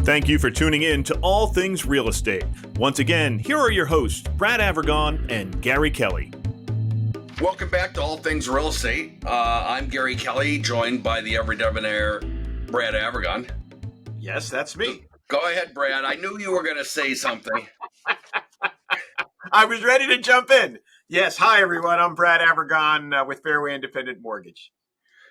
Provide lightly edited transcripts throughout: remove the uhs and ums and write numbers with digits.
Thank you for tuning in to All Things Real Estate. Once again, here are your hosts, Brad Avergon and Gary Kelly. Welcome back to All Things Real Estate. I'm Gary Kelly, joined by the ever debonair Brad Avergon. Yes, that's me. Go ahead, Brad. I knew you were going to say something. I was ready to jump in. Yes, hi everyone. I'm Brad Avergon with Fairway Independent Mortgage.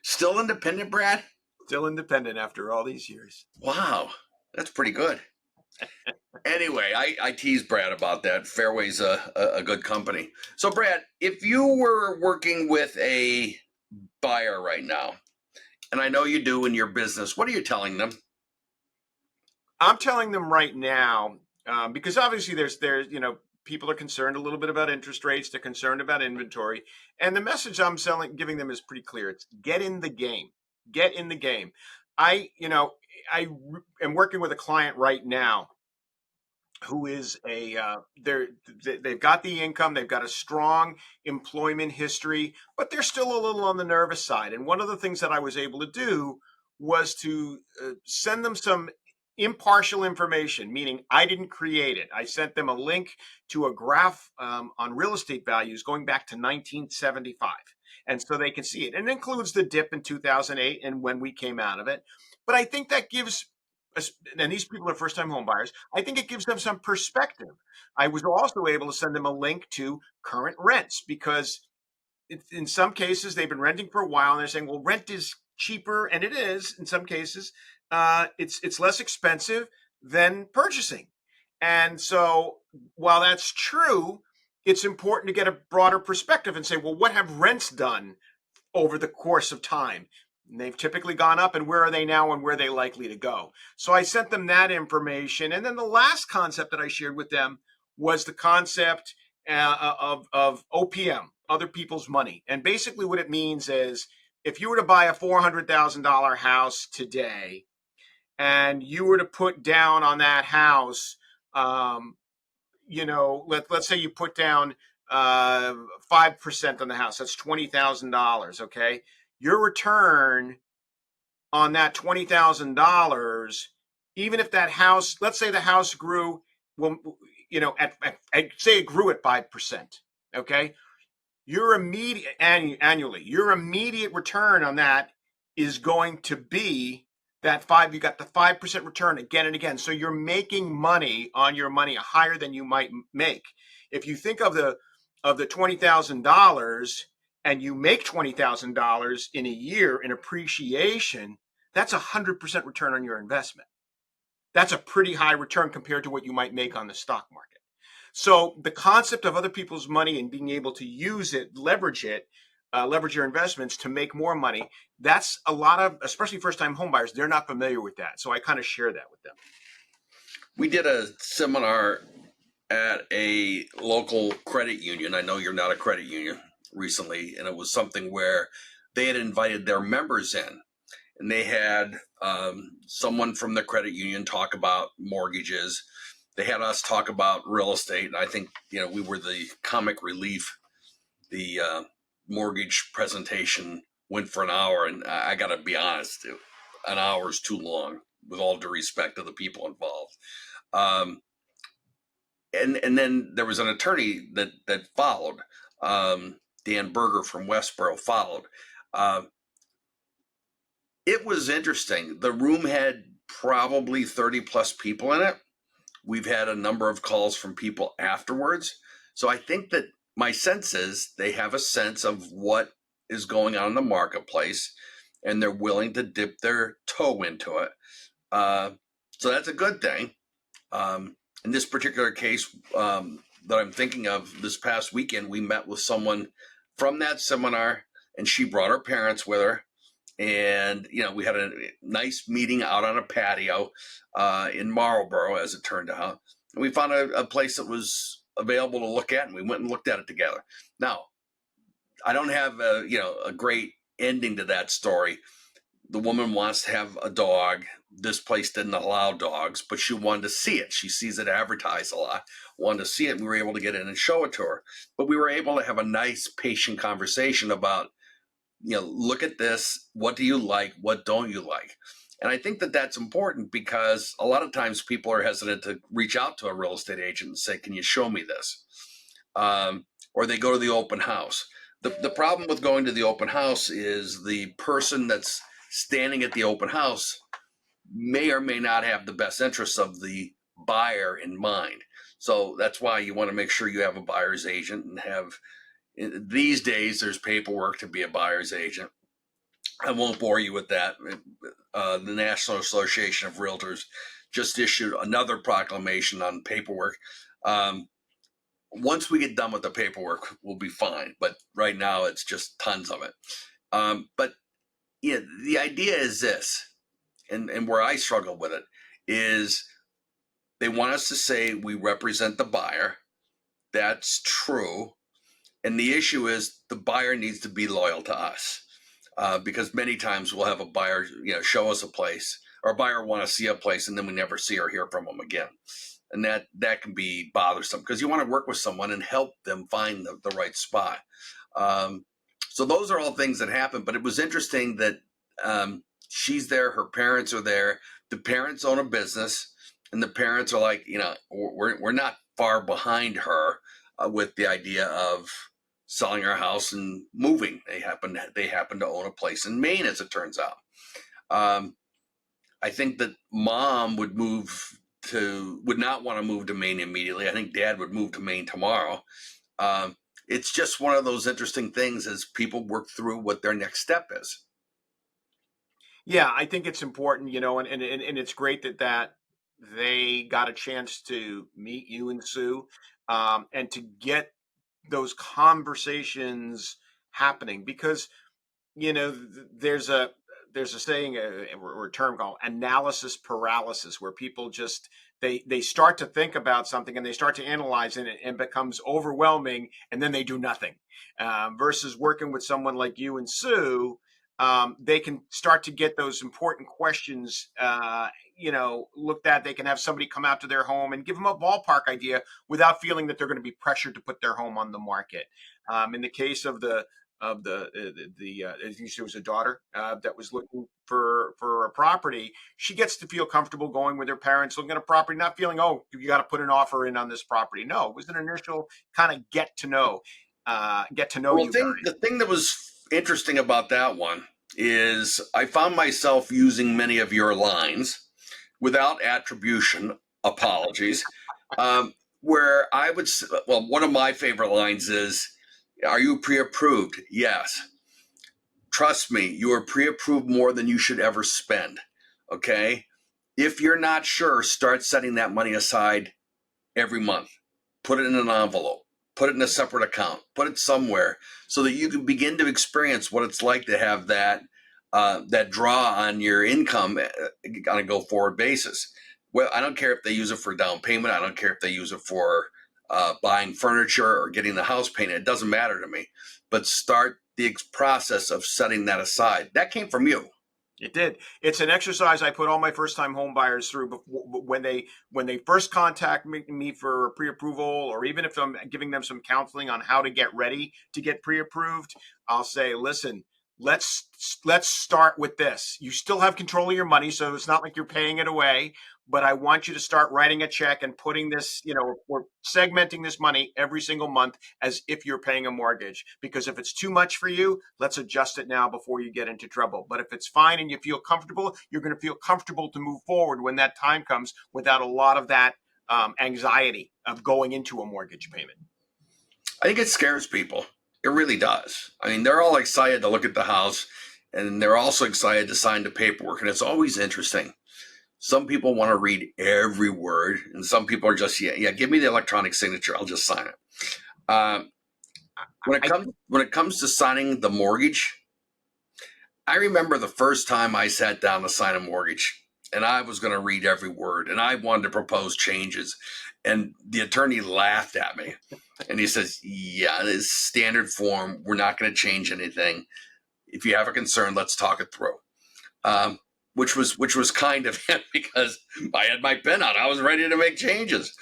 Still independent, Brad? Still independent after all these years. Wow, that's pretty good. Anyway, I tease Brad about that. Fairway's a good company. So, Brad, if you were working with a buyer right now, and I know you do in your business, what are you telling them? I'm telling them right now, because obviously there's people are concerned a little bit about interest rates. They're concerned about inventory, and the message I'm giving them is pretty clear. It's get in the game. Get in the game. I am working with a client right now who is they've got the income, they've got a strong employment history, but they're still a little on the nervous side. And one of the things that I was able to do was to send them some impartial information, meaning I didn't create it. I sent them a link to a graph on real estate values going back to 1975. And so they can see it. And it includes the dip in 2008 and when we came out of it. But I think that gives, and these people are first-time home buyers, I think it gives them some perspective. I was also able to send them a link to current rents because in some cases they've been renting for a while and they're saying, well, rent is cheaper, and it is in some cases. It's less expensive than purchasing. And so while that's true, it's important to get a broader perspective and say, well, what have rents done over the course of time? And they've typically gone up, and where are they now and where are they likely to go? So I sent them that information. And then the last concept that I shared with them was the concept of OPM, other people's money. And basically what it means is if you were to buy a $400,000 house today and you were to put down on that house, let's say you put down 5% on the house, that's $20,000, okay? Your return on that $20,000, even if that house, let's say the house grew, say it grew at 5%, okay? Your immediate annually, your immediate return on that is going to be that you got the 5% return again and again. So you're making money on your money higher than you might make. If you think of the $20,000 and you make $20,000 in a year in appreciation, that's 100% return on your investment. That's a pretty high return compared to what you might make on the stock market. So the concept of other people's money and being able to use it, leverage your investments to make more money, that's a lot of, especially first-time homebuyers, they're not familiar with that. So I kind of share that with them. We did a seminar at a local credit union. I know you're not a credit union recently, and it was something where they had invited their members in, and they had someone from the credit union talk about mortgages. They had us talk about real estate, and I think we were the comic relief. The mortgage presentation went for an hour, and I got to be honest, an hour is too long, with all due respect to the people involved. And then there was an attorney that followed. Dan Berger from Westboro followed. It was interesting. The room had probably 30 plus people in it. We've had a number of calls from people afterwards. So I think that my sense is they have a sense of what is going on in the marketplace, and they're willing to dip their toe into it. So that's a good thing. In this particular case that I'm thinking of, this past weekend, we met with someone from that seminar, and she brought her parents with her. And, we had a nice meeting out on a patio in Marlboro, as it turned out. And we found a place that was available to look at, and we went and looked at it together. Now, I don't have a great ending to that story. The woman wants to have a dog. This place didn't allow dogs, but she wanted to see it. She sees it advertised a lot, wanted to see it. And we were able to get in and show it to her. But we were able to have a nice, patient conversation about, look at this. What do you like? What don't you like? And I think that that's important because a lot of times people are hesitant to reach out to a real estate agent and say, can you show me this? Or they go to the open house. The problem with going to the open house is the person that's standing at the open house may or may not have the best interests of the buyer in mind. So that's why you want to make sure you have a buyer's agent and have, these days, there's paperwork to be a buyer's agent. I won't bore you with that. The National Association of Realtors just issued another proclamation on paperwork. Once we get done with the paperwork, we'll be fine. But right now, it's just tons of it. But yeah, the idea is this, and where I struggle with it is they want us to say we represent the buyer. That's true. And the issue is the buyer needs to be loyal to us. Because many times we'll have a buyer, show us a place, or a buyer want to see a place, and then we never see or hear from them again. And that can be bothersome because you want to work with someone and help them find the right spot. So those are all things that happen. But it was interesting that she's there, her parents are there. The parents own a business, and the parents are like, we're not far behind her with the idea of selling our house and moving. They happen to own a place in Maine, as it turns out. I think that mom would not want to move to Maine immediately. I think dad would move to Maine tomorrow. It's just one of those interesting things as people work through what their next step is. Yeah, I think it's important, and it's great that they got a chance to meet you and Sue, and to get those conversations happening because there's a saying or a term called analysis paralysis where people just they start to think about something and they start to analyze it and it becomes overwhelming and then they do nothing, versus working with someone like you and Sue. They can start to get those important questions looked at. They can have somebody come out to their home and give them a ballpark idea without feeling that they're going to be pressured to put their home on the market. In the case of the I think she was a daughter that was looking for a property. She gets to feel comfortable going with her parents, looking at a property, not feeling, oh, you got to put an offer in on this property. No, it was an initial kind of get to know Well, you guys. the thing that was interesting about that one is I found myself using many of your lines without attribution, apologies, where I would, one of my favorite lines is, are you pre-approved? Yes. Trust me, you are pre-approved more than you should ever spend. Okay. If you're not sure, start setting that money aside every month. Put it in an envelope, put it in a separate account, put it somewhere so that you can begin to experience what it's like to have that draw on your income on a go forward basis. Well, I don't care if they use it for down payment. I don't care if they use it for buying furniture or getting the house painted. It doesn't matter to me. But start the process of setting that aside. That came from you. It did. It's an exercise I put all my first-time home buyers through when they first contact me for pre-approval, or even if I'm giving them some counseling on how to get ready to get pre-approved. I'll say, listen, let's start with this. You still have control of your money, so it's not like you're paying it away. But I want you to start writing a check and putting this, we're segmenting this money every single month as if you're paying a mortgage. Because if it's too much for you, let's adjust it now before you get into trouble. But if it's fine and you feel comfortable, you're going to feel comfortable to move forward when that time comes without a lot of that anxiety of going into a mortgage payment. I think it scares people. It really does. I mean, they're all excited to look at the house, and they're also excited to sign the paperwork. And it's always interesting. Some people want to read every word, and some people are just, give me the electronic signature. I'll just sign it. When it comes to signing the mortgage, I remember the first time I sat down to sign a mortgage, and I was going to read every word, and I wanted to propose changes. And the attorney laughed at me, and he says, yeah, it's standard form. We're not going to change anything. If you have a concern, let's talk it through. Which was kind of him because I had my pen out. I was ready to make changes.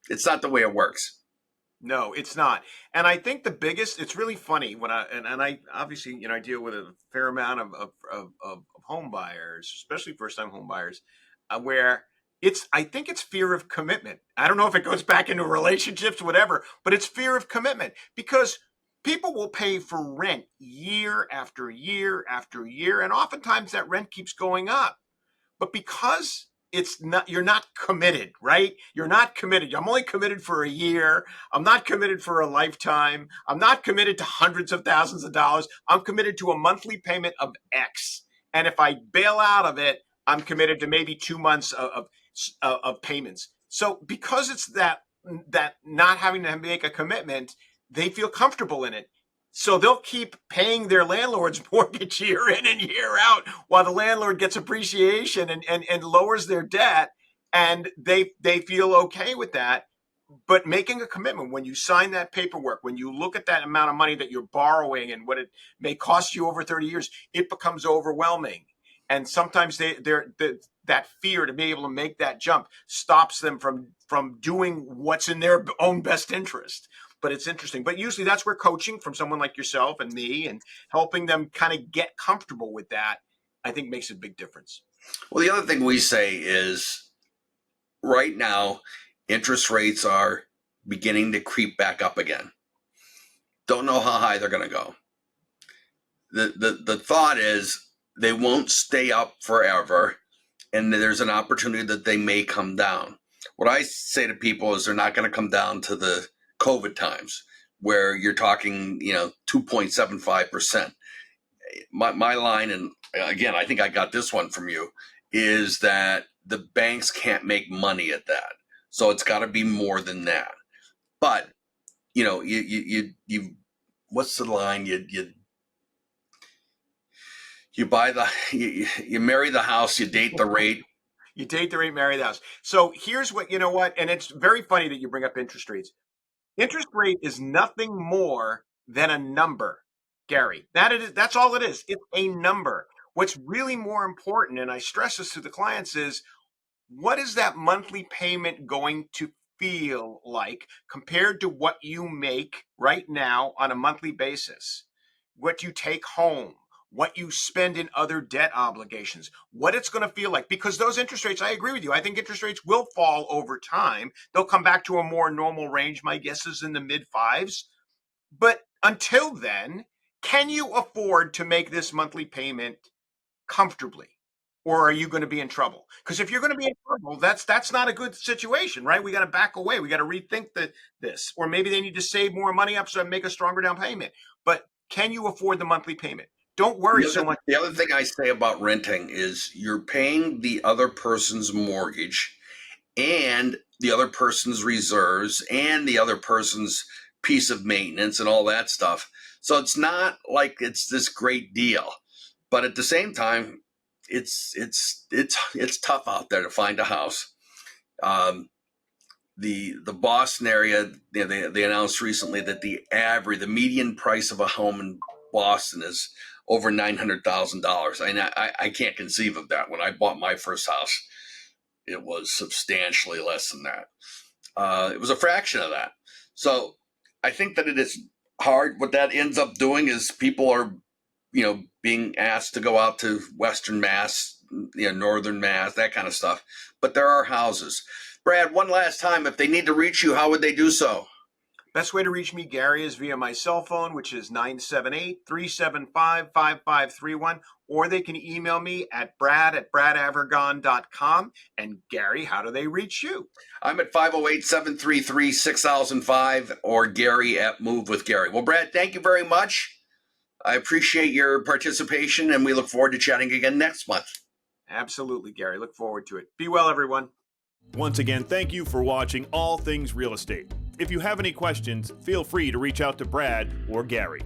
It's not the way it works. No, it's not. And I think the biggest, it's really funny when and I obviously, I deal with a fair amount of home buyers, especially first time home buyers, where I think it's fear of commitment. I don't know if it goes back into relationships, whatever, but it's fear of commitment because people will pay for rent year after year after year. And oftentimes that rent keeps going up. But because you're not committed, right? You're not committed. I'm only committed for a year. I'm not committed for a lifetime. I'm not committed to hundreds of thousands of dollars. I'm committed to a monthly payment of X. And if I bail out of it, I'm committed to maybe 2 months of payments. So because it's that not having to make a commitment, they feel comfortable in it. So they'll keep paying their landlord's mortgage year in and year out while the landlord gets appreciation and lowers their debt. And they feel okay with that. But making a commitment, when you sign that paperwork, when you look at that amount of money that you're borrowing and what it may cost you over 30 years, it becomes overwhelming. And sometimes that fear to be able to make that jump stops them from doing what's in their own best interest. But it's interesting. But usually that's where coaching from someone like yourself and me and helping them kind of get comfortable with that, I think makes a big difference. Well, the other thing we say is right now, interest rates are beginning to creep back up again. Don't know how high they're going to go. The thought is they won't stay up forever, and there's an opportunity that they may come down. What I say to people is they're not going to come down to the COVID times where you're talking, 2.75%. My line, and again, I think I got this one from you, is that the banks can't make money at that. So it's got to be more than that. But, you what's the line? You buy you marry the house, you date the rate. You date the rate, marry the house. So here's what, and it's very funny that you bring up interest rates. Interest rate is nothing more than a number, Gary. That's all it is. It's a number. What's really more important, and I stress this to the clients, is what is that monthly payment going to feel like compared to what you make right now on a monthly basis? What you take home, what you spend in other debt obligations, what it's going to feel like. Because those interest rates, I agree with you. I think interest rates will fall over time. They'll come back to a more normal range. My guess is in the mid fives. But until then, can you afford to make this monthly payment comfortably? Or are you going to be in trouble? Because if you're going to be in trouble, that's not a good situation, right? We got to back away. We got to rethink this. Or maybe they need to save more money up so make a stronger down payment. But can you afford the monthly payment? Don't worry so much. The other thing I say about renting is you're paying the other person's mortgage and the other person's reserves and the other person's piece of maintenance and all that stuff. So it's not like it's this great deal. But at the same time, it's tough out there to find a house. The Boston area, they announced recently that the median price of a home in Boston is over $900,000. And I can't conceive of that. When I bought my first house, it was substantially less than that. It was a fraction of that. So I think that it is hard. What that ends up doing is people are, being asked to go out to Western Mass, Northern Mass, that kind of stuff. But there are houses. Brad, one last time, if they need to reach you, how would they do so? Best way to reach me, Gary, is via my cell phone, which is 978-375-5531, or they can email me at brad@bradavergon.com. And Gary, how do they reach you? I'm at 508-733-6005 or Gary at Move with Gary. Well, Brad, thank you very much. I appreciate your participation, and we look forward to chatting again next month. Absolutely, Gary. Look forward to it. Be well, everyone. Once again, thank you for watching All Things Real Estate. If you have any questions, feel free to reach out to Brad or Gary.